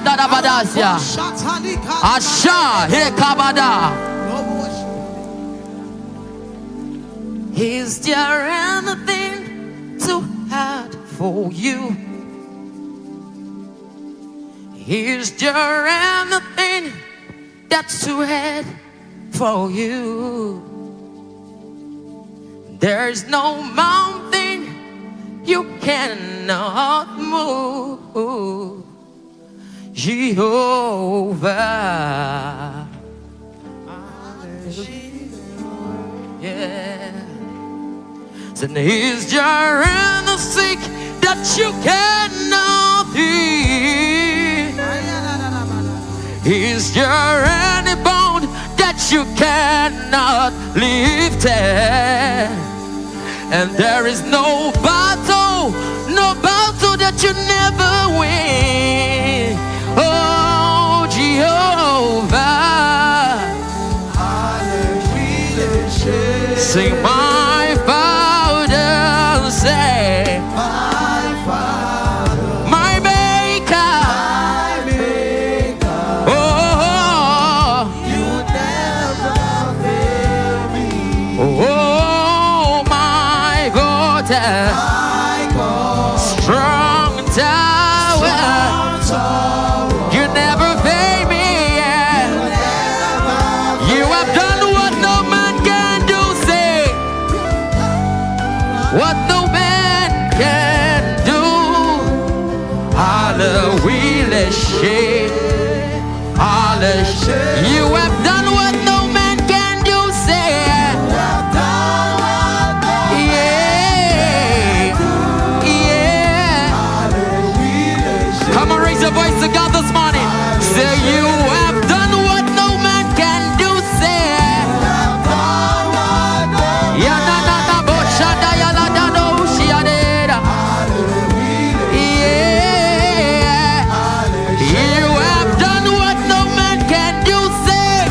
Dadabadasia. Asha Hekabada. Is there anything too hard for you? Is there anything that's too hard for you? There's no mountain you cannot move, Jehovah. Yeah. And is there anything that you cannot heal? Is there any bone that you cannot lift? And there is no battle that you never win. Oh, Jehovah. Sing my Father, say my Father, my Maker, oh, you never fail me. Oh, my God, strong tower, you never fail me. You have done what no man can do, say what no man can do. Hallelujah, hallelujah. You have done what no man can do, say yeah, yeah. Come on, raise your voice to God this morning. Say you have done what no man can do, say yeah, na na na bo shada ya la da no shiadera. Yeah, you have done what no man can do, say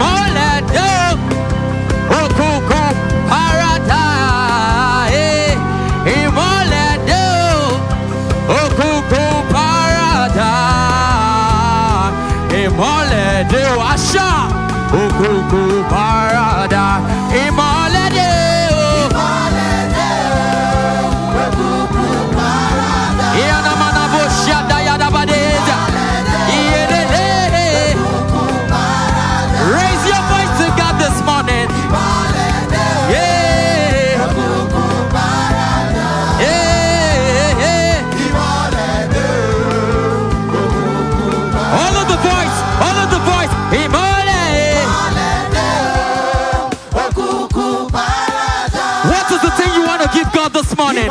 Imoledo, Okuku Paradise. Imoledo, Okuku Paradise. Imoledo, Asha, Okuku Paradise. Imoledo, Okuku Paradise. Ianamana Bushada Yadabadeza. Raise your voice to God this morning. Yeah. Yeah. All of the voice, all of the voice. What is the thing you want to give God this morning?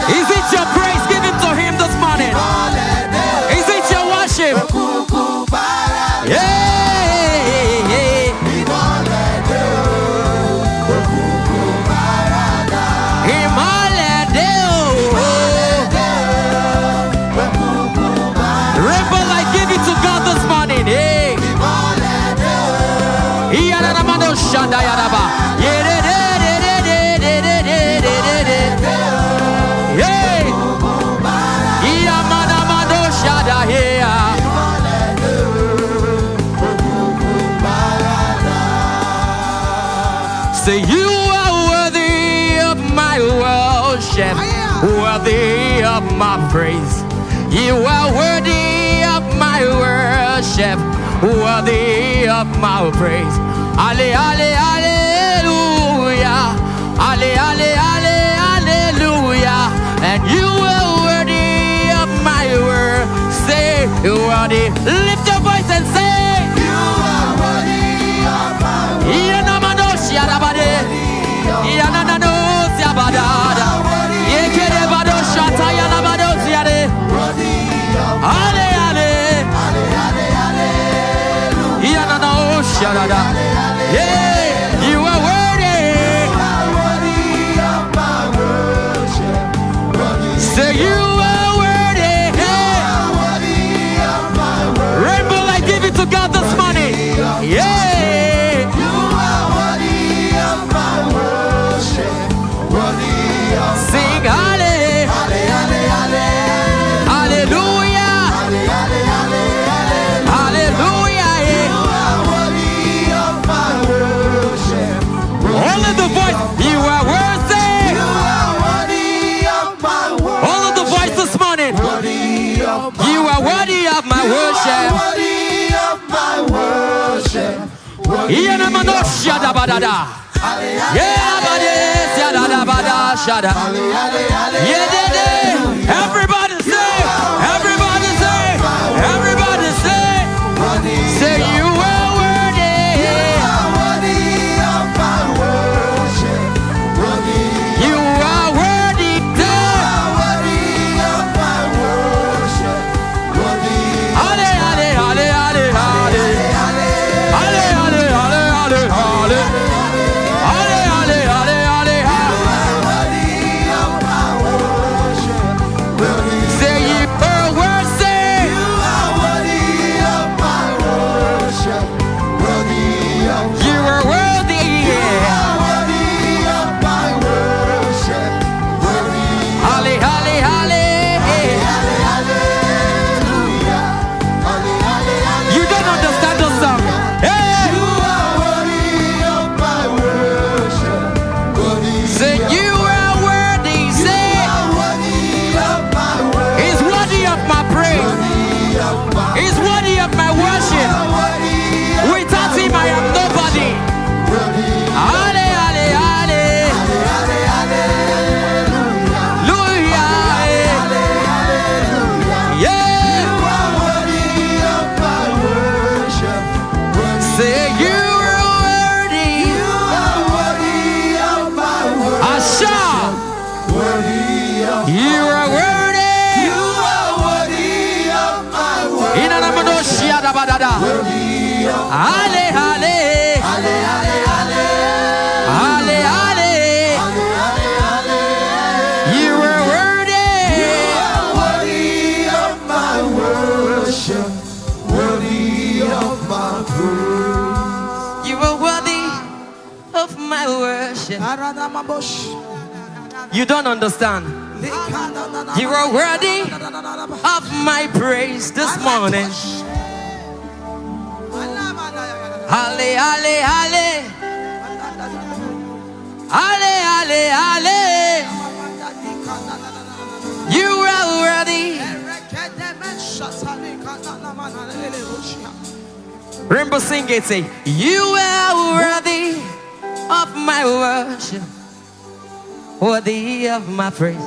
Is it your praise? Give it to Him this morning. Is it your worship? Yeah. Rainbow light, give it to God this morning. Hey. Say you are worthy of my worship, worthy of my praise. You are worthy of my worship, worthy of my praise. Ale, ale, hallelujah. Ale, ale, ale, hallelujah. And you are worthy of my word. Say, you are worthy. Lift your voice and say, you are worthy of my word. Ale, ale, yeah, you are worthy. Say you are worthy. Rainbow light, give it to God this morning. Yeah. You are worthy of my worship. Sing ale, ale, ale, ale. Hallelujah. Hallelujah. All of the voice, you are worthy. You are worthy of my worship. All of the voice this morning, you are worthy of my worship. Worthy of my worship. Everybody say, everybody say, everybody say, say you are worthy. You are worthy of my worship. You are worthy. You are worthy of my worship. Ale, ale, ale, ale, ale. Ale, ale, ale, ale, ale. Ale, ale, ale, ale, ale. Say you are worthy. You are worthy of my worship. You are worthy. You are worthy of my worship. Halle, halle, halle. You don't understand the song. Hey. You are worthy of my worship. Say you are worthy. Say He's worthy of my praise. He's worthy of my worship. Without Him, I am nobody. Ale, ale, ale. Hallelujah. Yeah. Say you are worthy. Asha. You are worthy. Inanamadoshia da badada. Ale, ale. Ale, ale. You are worthy. worship. You don't understand. You are worthy of my praise this morning. Halle, halle, halle. Halle, halle, halle. You are worthy. Remember, sing it, say, you are worthy of my worship, worthy of my praise.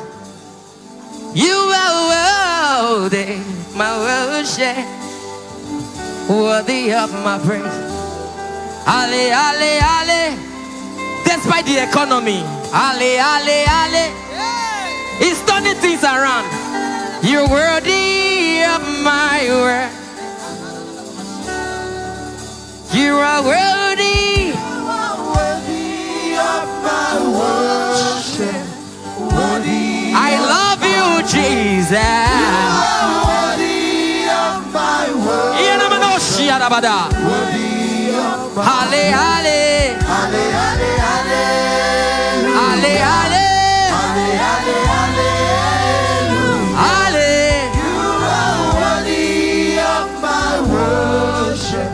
You are worthy, my worship, worthy of my praise. Ale, ale, ale. Despite the economy, ale, ale, ale. He's turning things around. You're worthy of my word. You are worthy. You are worthy of my worship. Worthy. I love you, Jesus. You are worthy of my worship. Worthy of my Halle, halle. Halle, halle, halle. Halle, halle. Halle, halle, halle. Halle. You are worthy of my worship.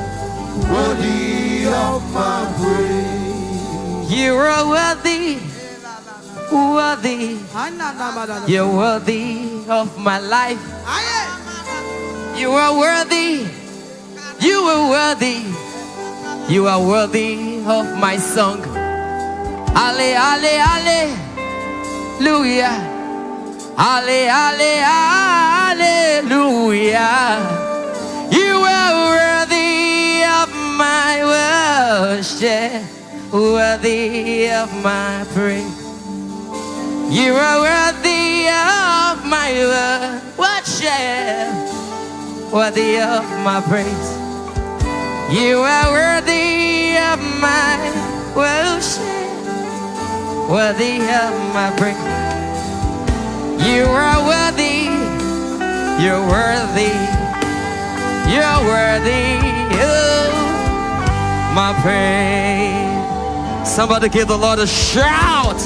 Worthy of my praise. You are worthy. Worthy. You're worthy of my life. You are worthy. You are worthy. You are worthy of my song. Ale, ale, hallelujah. Ale, ale, hallelujah. You are worthy of my worship, worthy of my praise. You are worthy of my worship, worthy of my praise. You are worthy of my worship, worthy of my praise. You are worthy, you're worthy, you're worthy of my praise. Somebody give the Lord a shout.